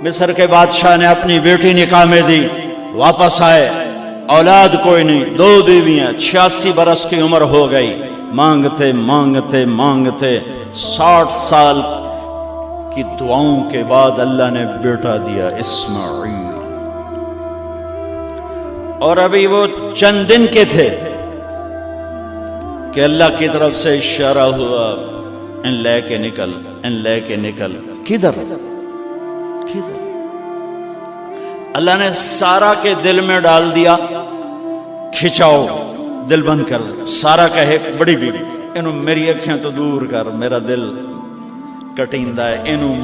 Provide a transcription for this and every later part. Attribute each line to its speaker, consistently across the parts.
Speaker 1: مصر کے بادشاہ نے اپنی بیٹی نکاح میں دی، واپس آئے، اولاد کوئی نہیں، 2 بیویاں، 86 برس کی عمر ہو گئی، مانگتے مانگتے مانگتے 60 سال کی دعاؤں کے بعد اللہ نے بیٹا دیا، اسماعیل۔ اور ابھی وہ چند دن کے تھے کہ اللہ کی طرف سے اشارہ ہوا، ان لے کے نکل، ان لے کے نکل۔ کدھر؟ اللہ نے سارا کے دل میں ڈال دیا، کھچاؤ، دل بند کر۔ سارا کہے بڑی بیوی، انہوں میری اکھیاں تو دور کر، میرا دل کٹیندہ ہے، انہوں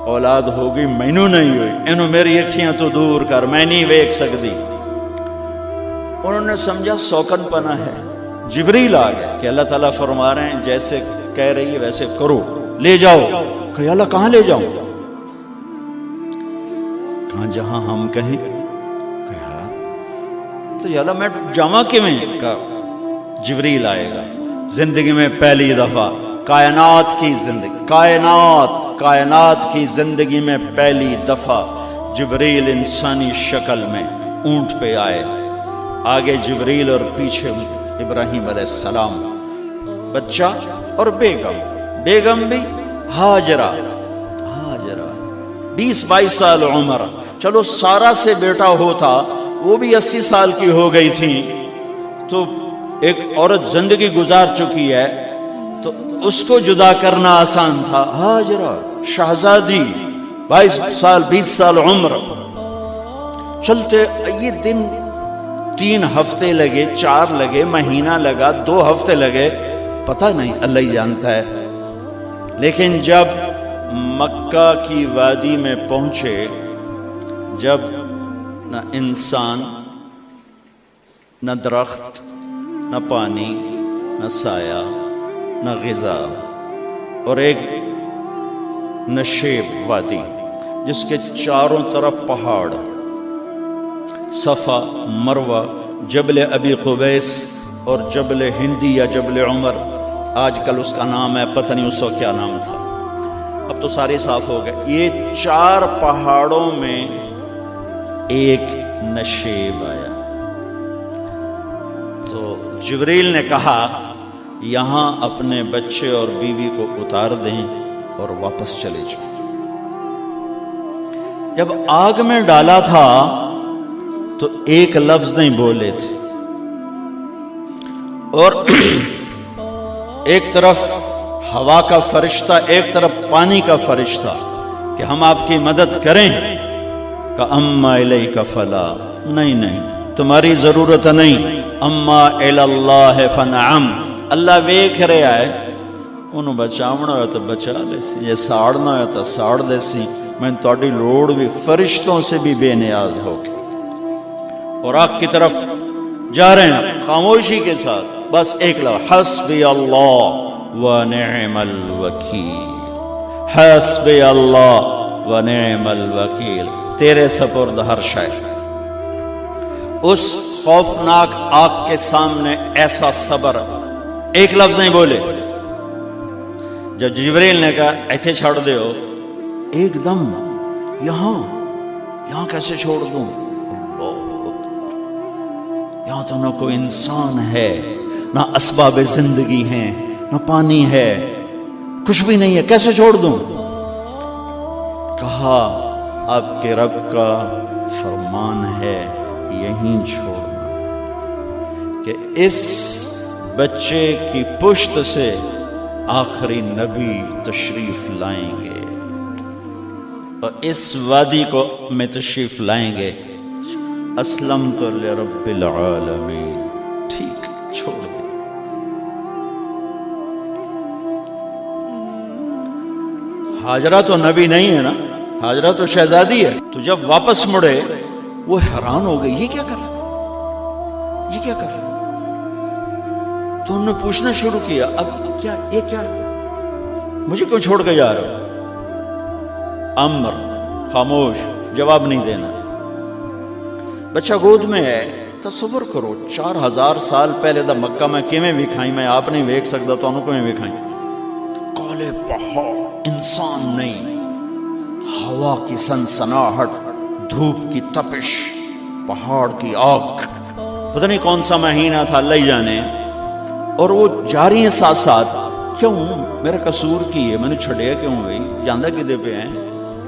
Speaker 1: اولاد ہوگی مینوں نہیں ہوئی، انہوں میری اکھیاں تو دور کر، میں نہیں ویکھ سکتی۔ انہوں نے سمجھا سوکن پنا ہے۔ جبریل آ گیا کہ اللہ تعالیٰ فرما رہے ہیں جیسے کہہ رہی ہے ویسے کرو، لے جاؤ۔ کہ اللہ کہاں لے جاؤں؟ کہاں جہاں ہم کہیں۔ تو اللہ میں جامع کیویں؟ کہا جبریل آئے گا زندگی میں پہلی دفعہ، کائنات کی زندگی میں پہلی دفعہ جبریل انسانی شکل میں اونٹ پہ آئے، آگے جبریل اور پیچھے ابراہیم علیہ السلام، بچہ اور بیگم بھی ہاجرہ 20-22 سال عمر۔ چلو سارا سے بیٹا ہوتا، وہ بھی 80 سال کی ہو گئی تھی، تو ایک عورت زندگی گزار چکی ہے تو اس کو جدا کرنا آسان تھا۔ ہاجرہ شہزادی 20 سال عمر۔ چلتے یہ دن 3 ہفتے لگے، 4 لگے، مہینہ لگا، 2 ہفتے لگے، پتہ نہیں، اللہ ہی جانتا ہے۔ لیکن جب مکہ کی وادی میں پہنچے، جب نہ انسان، نہ درخت، نہ پانی، نہ سایہ، نہ غذا، اور ایک نشیب وادی جس کے چاروں طرف پہاڑ، صفا، مروہ، جبل ابی قبیس اور جبل ہندی یا جبل عمر، آج کل اس کا نام ہے، پتہ نہیں اس وقت کیا نام تھا، اب تو سارے صاف ہو گئے۔ یہ 4 پہاڑوں میں ایک نشیب آیا۔ تو جبریل نے کہا یہاں اپنے بچے اور بیوی کو اتار دیں اور واپس چلے جائیں۔ جب آگ میں ڈالا تھا تو ایک لفظ نہیں بولے تھے، اور ایک طرف ہوا کا فرشتہ، ایک طرف پانی کا فرشتہ کہ ہم آپ کی مدد کریں، کہ اما الیک فلا، نہیں تمہاری ضرورت نہیں، اما اللہ فنعم، اللہ ویکھ رہا ہے، انہوں بچاونا ہوا تو بچا لے سی، یہ ساڑنا ہوا تو ساڑ دے سی، میں تہاڈی لوڑ بھی فرشتوں سے بھی بے نیاز ہو کے۔ اور آگ کی طرف جا رہے ہیں خاموشی کے ساتھ، بس ایک لفظ، حسبی اللہ ونعم الوکیل، حسبی اللہ ونعم الوکیل، تیرے سپرد ہر شے۔ اس خوفناک آگ کے سامنے ایسا صبر، ایک لفظ نہیں بولے۔ جب جبریل نے کہا ایتھے چھوڑ دے ہو، ایک دم یہاں کیسے چھوڑ دوں؟ یہاں تو نہ کوئی انسان ہے، نہ اسباب زندگی ہیں، نہ پانی ہے، کچھ بھی نہیں ہے، کیسے چھوڑ دوں؟ کہا آپ کے رب کا فرمان ہے یہیں چھوڑنا، کہ اس بچے کی پشت سے آخری نبی تشریف لائیں گے اور اس وادی کو میں تشریف لائیں گے۔ اسلمت لرب العالمین، ٹھیک چھوڑ دے۔ ہاجرہ تو نبی نہیں ہے نا، ہاجرہ تو شہزادی ہے۔ تو جب واپس مڑے وہ حیران ہو گئی، یہ کیا کر رہا، یہ کیا کر رہا؟ تو انہوں نے پوچھنا شروع کیا، اب کیا، یہ کیا، مجھے کیوں چھوڑ کے جا رہے ہو؟ امر، خاموش، جواب نہیں دینا۔ بچہ گود میں ہے، تصور کرو 4000 سال پہلے دا مکہ میں کیویں وکھائی، میں آپ نہیں ویکھ سکتا تو انہوں کیویں وکھائی؟ کالے پہاڑ، انسان نہیں، ہوا ہوا کی سنسناہٹ، دھوپ کی تپش، پہاڑ کی آگ، پتہ نہیں کون سا مہینہ تھا اللہ ہی جانے، اور وہ جاری ہیں ساتھ ساتھ. کیوں میرا قصور کی ہے، میں نے چھڑیا کیوں بھائی، جاندہ کدے پہ ہیں،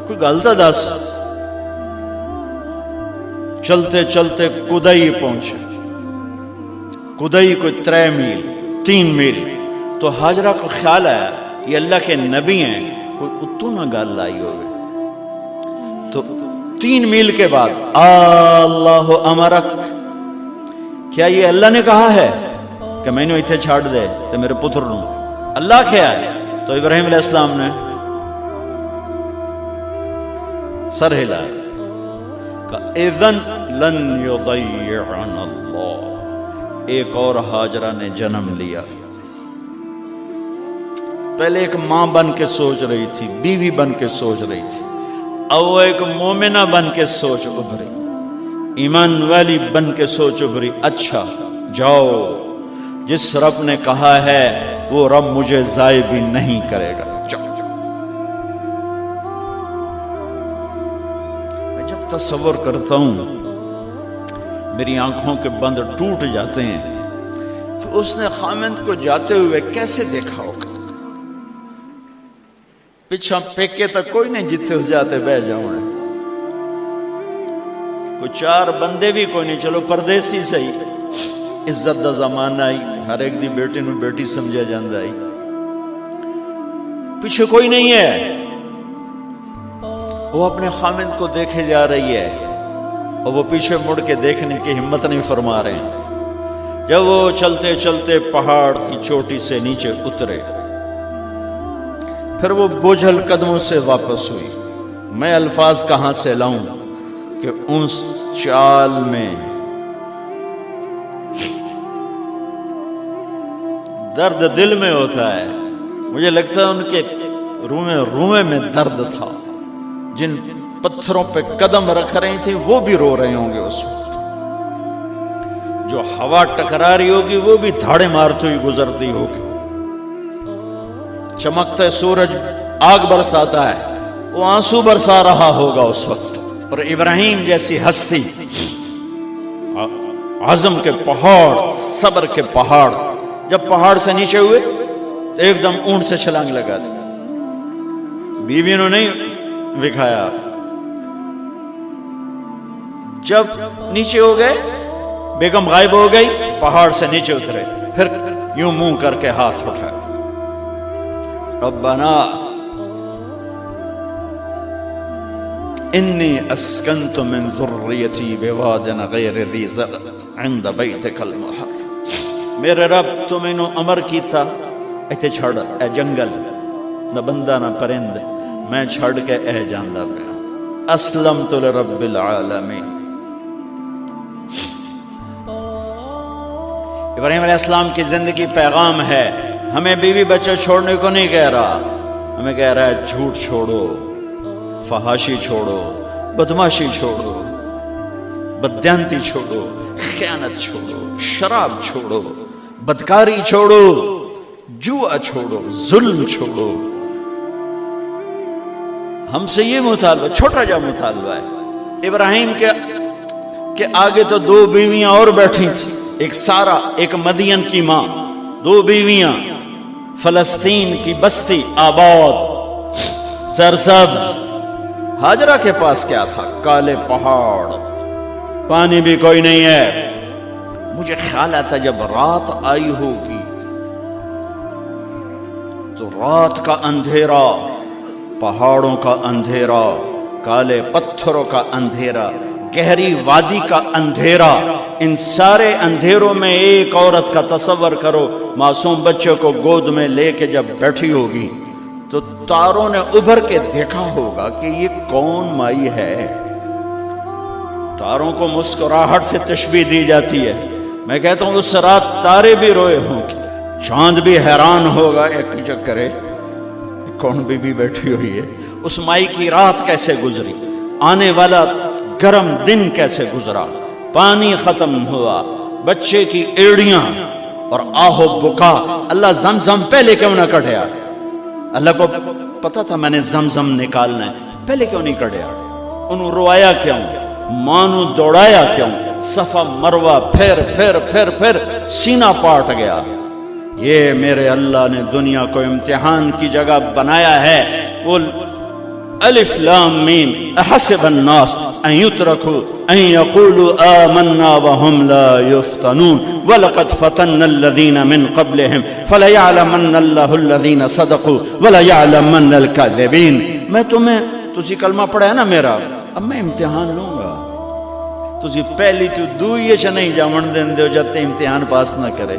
Speaker 1: کوئی غلطہ دس. چلتے چلتے کدئی پہنچے. کدئی کوئی 3 میل 3 میل. تو ہاجرہ کو خیال آیا یہ اللہ کے نبی ہیں، کوئی اتو نہ گل لائی ہوئے. تو 3 میل کے بعد اللہ امرک، کیا یہ اللہ نے کہا ہے کہ میں نے اتنے چھاڑ دے تو میرے پتر نو؟ اللہ کیا ہے؟ تو ابراہیم علیہ السلام نے سر ہلا کہ اذن لن یضیعنا اللہ. ایک اور ہاجرہ نے جنم لیا. پہلے ایک ماں بن کے سوچ رہی تھی، بیوی بن کے سوچ رہی تھی، اب وہ ایک مومنہ بن کے سوچ ابھری، ایمان والی بن کے سوچ ابھری. اچھا جاؤ، جس رب نے کہا ہے وہ رب مجھے ضائع بھی نہیں کرے گا. میں جب تصور کرتا ہوں میری آنکھوں کے بند ٹوٹ جاتے ہیں کہ اس نے خامند کو جاتے ہوئے کیسے دیکھا ہوگا. پچھا پیکے تک کوئی نہیں جتے اس جاتے بہ جاؤں، کوئی 4 بندے بھی کوئی نہیں، چلو پردیسی صحیح، عزت دا زمانہ آئی، ہر ایک دی بیٹی نو بیٹی سمجھا جاندہ آئی، پیچھے کوئی نہیں ہے. وہ اپنے خامند کو دیکھے جا رہی ہے اور وہ پیچھے مڑ کے دیکھنے کی ہمت نہیں فرما رہے ہیں. جب وہ چلتے چلتے پہاڑ کی چوٹی سے نیچے اترے، پھر وہ بوجھل قدموں سے واپس ہوئی. میں الفاظ کہاں سے لاؤں کہ اس چال میں درد دل میں ہوتا ہے. مجھے لگتا ہے ان کے روئے میں درد تھا. جن پتھروں پہ قدم رکھ رہی تھی وہ بھی رو رہے ہوں گے اس وقت. جو ہوا ٹکرا رہی ہوگی وہ بھی دھاڑے مارتی ہوئی گزرتی ہوگی. چمکتا سورج آگ برساتا ہے، وہ آنسو برسا رہا ہوگا اس وقت. اور ابراہیم جیسی ہستی، عزم کے پہاڑ، صبر کے پہاڑ، جب پہاڑ سے نیچے ہوئے تو ایک دم اونٹ سے چھلانگ لگا تھا. بیوی نے نہیں دکھایا. جب نیچے ہو گئے، بیگم غائب ہو گئی، پہاڑ سے نیچے اترے، پھر یوں منہ کر کے ہاتھ اٹھائے، ربنا انی اسکنت من ذریتی بواد غیر ذی زرع عند بیتک المحرم. میرے رب تو میں نے امر کیتا ایتھے چھڑ، اے جنگل، نہ بندہ نہ پرند، میں چھڑ کے اے جاندہ پہ اسلمت لرب العالمین. ابراہیم علیہ السلام کی زندگی پیغام ہے. ہمیں بیوی بچے چھوڑنے کو نہیں کہہ رہا، ہمیں کہہ رہا ہے جھوٹ چھوڑو، فحاشی چھوڑو، بدماشی چھوڑو، بددیانتی چھوڑو، خیانت چھوڑو، شراب چھوڑو، بدکاری چھوڑو، جوا چھوڑو، ظلم چھوڑو. ہم سے یہ مطالبہ، چھوٹا جا مطالبہ ہے. ابراہیم کے آگے تو 2 بیویاں اور بیٹھی تھیں، ایک سارا، ایک مدین کی ماں، 2 بیویاں. فلسطین کی بستی آباد، سرسبز. ہاجرہ کے پاس کیا تھا؟ کالے پہاڑ، پانی بھی کوئی نہیں ہے. مجھے خیال آتا جب رات آئی ہوگی تو رات کا اندھیرا، پہاڑوں کا اندھیرا، کالے پتھروں کا اندھیرا، گہری وادی کا اندھیرا، ان سارے اندھیروں میں ایک عورت کا تصور کرو، معصوم بچے کو گود میں لے کے جب بیٹھی ہوگی تو تاروں نے ابھر کے دیکھا ہوگا کہ یہ کون مائی ہے. تاروں کو مسکراہٹ سے تشبیہ دی جاتی ہے. میں کہتا ہوں اس رات تارے بھی روئے ہوں گے، چاند بھی حیران ہوگا، ایک چکرے کون بی بی بیٹھی ہوئی ہے. اس مائی کی رات کیسے گزری، آنے والا گرم دن کیسے گزرا، پانی ختم ہوا، بچے کی ایڑیاں اور آہو بکا. اللہ زمزم پہلے کیوں نہ کٹیا؟ اللہ کو پتا تھا میں نے زمزم نکالنا ہے. پہلے کیوں نہیں کڑیا؟ انہوں روایا کیوں؟ ماں نو دوڑایا کیوں؟ صفا مروا پھر سینہ پاٹ گیا۔ یہ میرے اللہ نے دنیا کو امتحان کی جگہ بنایا ہے۔ قل الف لام میم احسب الناس ان يتركوا ان يقولوا آمنا وهم لا يفتنون ولقد فتنا الذين من قبلهم فليعلمن الله الذين صدقوا وليعلمن الكاذبين۔ میں تسی کلمہ پڑھا ہے نا میرا، اب میں امتحان لوں گا۔ تسی پہلی تو دوئی چ نہیں جاون دین دیو جب تے امتحان پاس نہ کرے۔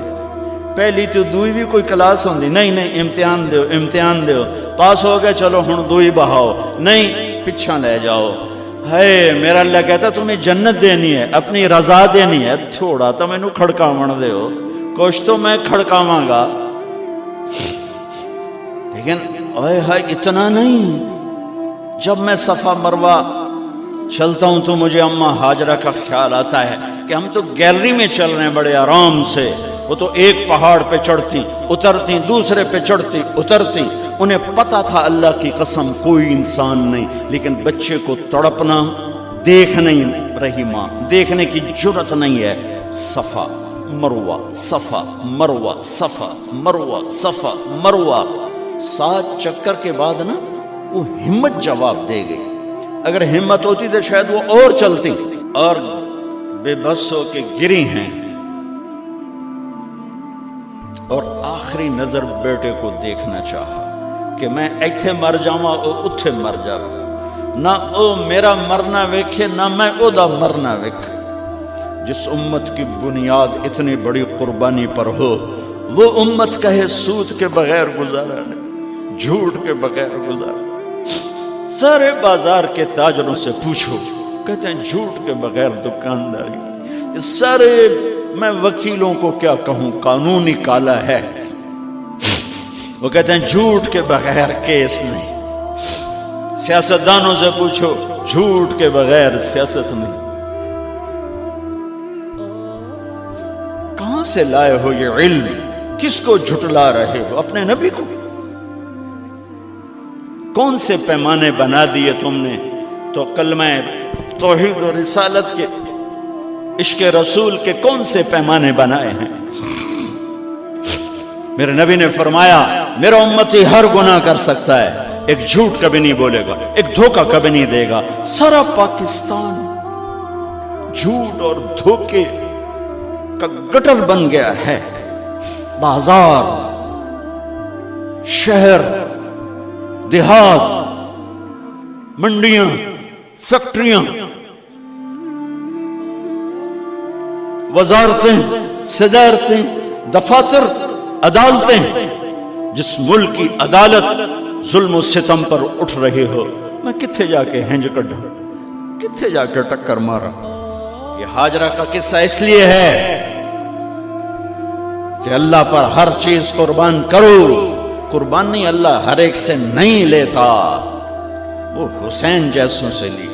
Speaker 1: پہلی تو دوئی بھی کوئی کلاس ہوندی نہیں، امتحان دیو پاس ہو گئے چلو ہن دوئی بہاؤ، نہیں پچھا لے جاؤ۔ ہے میرا اللہ کہتا تمہیں جنت دینی ہے، اپنی رضا دینی ہے، تھوڑا تو مینوں کھڑکاون دیو، کچھ تو میں کھڑکاواں گا، لیکن اوئے ہائے اتنا نہیں۔ جب میں صفا مروہ چلتا ہوں تو مجھے اماں ہاجرہ کا خیال آتا ہے کہ ہم تو گیلری میں چل رہے ہیں بڑے آرام سے، وہ تو ایک پہاڑ پہ چڑھتی اترتی، دوسرے پہ چڑھتی اترتی، انہیں پتا تھا اللہ کی قسم کوئی انسان نہیں، لیکن بچے کو تڑپنا دیکھ نہیں رہی ماں، دیکھنے کی جرت نہیں ہے۔ صفا مروہ صفا مروہ صفا مروہ صفا مروہ، 7 چکر کے بعد نا وہ ہمت جواب دے گئی۔ اگر ہمت ہوتی تو شاید وہ اور چلتی، اور بے بس ہو کے گری ہیں، اور آخری نظر بیٹے کو دیکھنا چاہا کہ میں ایتھے مر جاواں او اتھے مر جاواں، نہ او میرا مرنا ویکھے نہ میں او دا مرنا ویکھ۔ جس امت کی بنیاد اتنی بڑی قربانی پر ہو، وہ امت کہے سود کے بغیر گزارا نہیں، جھوٹ کے بغیر گزارا۔ سارے بازار کے تاجروں سے پوچھو، کہتے ہیں جھوٹ کے بغیر دکانداری۔ سارے میں وکیلوں کو کیا کہوں، قانون نکالا ہے، وہ کہتے ہیں جھوٹ کے بغیر کیس نہیں۔ سیاستدانوں سے پوچھو، جھوٹ کے بغیر سیاست نہیں۔ کہاں سے لائے ہو یہ علم؟ کس کو جھٹلا رہے ہو؟ اپنے نبی کو؟ کون سے پیمانے بنا دیے تم نے؟ تو کلمہ توحید و رسالت کے، عشق رسول کے کون سے پیمانے بنائے ہیں؟ میرے نبی نے فرمایا میرا امتی ہر گناہ کر سکتا ہے، ایک جھوٹ کبھی نہیں بولے گا، ایک دھوکہ کبھی نہیں دے گا۔ سارا پاکستان جھوٹ اور دھوکے کا گٹر بن گیا ہے۔ بازار، شہر، دیہات، منڈیاں، فیکٹریاں، وزارتیں، صدارتیں، دفاتر، عدالتیں، جس ملک کی عدالت ظلم و ستم پر اٹھ رہے ہو، میں کتھے جا کے ہنج کڈھا، کتھے جا کے ٹکر مارا؟ یہ ہاجرہ کا قصہ اس لیے ہے کہ اللہ پر ہر چیز قربان کرو۔ قربان نہیں، اللہ ہر ایک سے نہیں لیتا، وہ حسین جیسوں سے لی،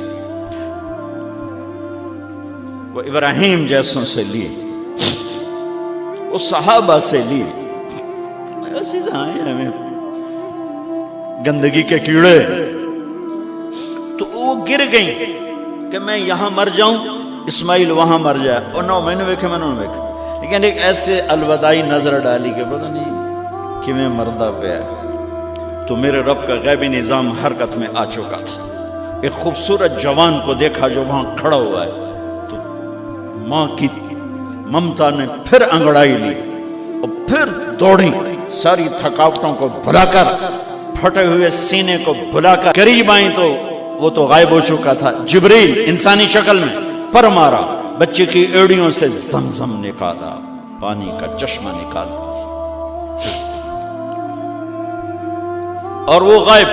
Speaker 1: وہ ابراہیم جیسوں سے لی، وہ صحابہ سے لی۔ ایسی ہمیں گندگی کے کیڑے، تو وہ گر گئیں کہ میں یہاں مر جاؤں، اسماعیل وہاں مر جائے، اور نہ میں نے ویکھے میں نے ویکھے، لیکن ایک ایسے الوداعی نظر ڈالی کہ پتہ نہیں کہ میں مردہ پہ تو میرے رب کا غیبی نظام حرکت میں آ چکا تھا۔ ایک خوبصورت جوان کو دیکھا جو وہاں کھڑا ہوا ہے، تو ماں کی ممتا نے پھر انگڑائی لی اور پھر دوڑی، ساری تھکاوٹوں کو بھلا کر، پھٹے ہوئے سینے کو بھلا کر قریب آئیں تو وہ تو غائب ہو چکا تھا۔ جبریل انسانی شکل میں پر مارا، بچے کی ایڑیوں سے زمزم نکالا، پانی کا چشمہ نکالا، اور وہ غائب،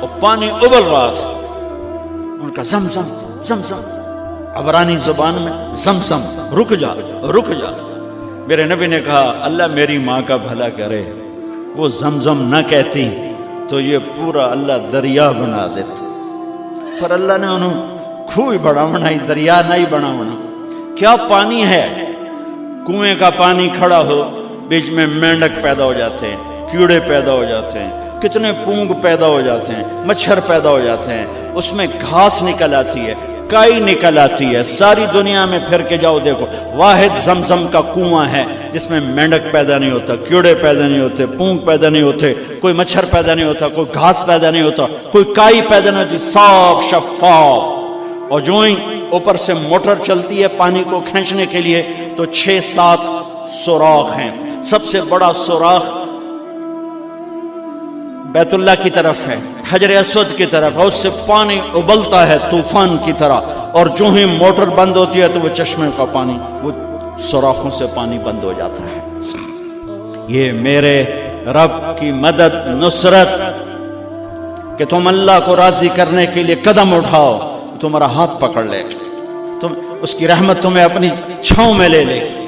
Speaker 1: اور پانی ابل رہا تھا۔ ان کا زمزم زمزم، عبرانی زبان میں زمزم، رک جا رک جا۔ میرے نبی نے کہا اللہ میری ماں کا بھلا کرے، وہ زمزم نہ کہتی تو یہ پورا اللہ دریا بنا دیتا، پر اللہ نے انہوں کھوئی بڑا بنائی، دریا نہیں بنا بنا۔ کیا پانی ہے؟ کنویں کا پانی کھڑا ہو، بیچ میں مینڈک پیدا ہو جاتے ہیں، کیڑے پیدا ہو جاتے ہیں، کتنے پونگ پیدا ہو جاتے ہیں، مچھر پیدا ہو جاتے ہیں، اس میں گھاس نکل آتی ہے، کائی نکل آتی ہے، ساری دنیا میں پھر کے جاؤ دیکھو، واحد زمزم کا کنواں ہے جس میں مینڈک پیدا نہیں ہوتا، کیڑے پیدا نہیں ہوتے، پونگ پیدا نہیں ہوتے، کوئی مچھر پیدا نہیں ہوتا، کوئی گھاس پیدا نہیں ہوتا، کوئی کائی پیدا نہیں ہوتی، صاف شفاف. اور جو ہی اوپر سے موٹر چلتی ہے پانی کو کھینچنے کے لیے تو 6-7 سوراخ ہیں. سب سے بڑا سوراخ بیت اللہ کی طرف ہے، حجر اسود کی طرف ہے، اس سے پانی ابلتا ہے طوفان کی طرح، اور جو ہی موٹر بند ہوتی ہے تو وہ چشمے کا پانی، وہ سوراخوں سے پانی بند ہو جاتا ہے. یہ میرے رب کی مدد، نصرت، کہ تم اللہ کو راضی کرنے کے لیے قدم اٹھاؤ، تمہارا ہاتھ پکڑ لے گا، تم اس کی رحمت تمہیں اپنی چھاؤں میں لے لے گی.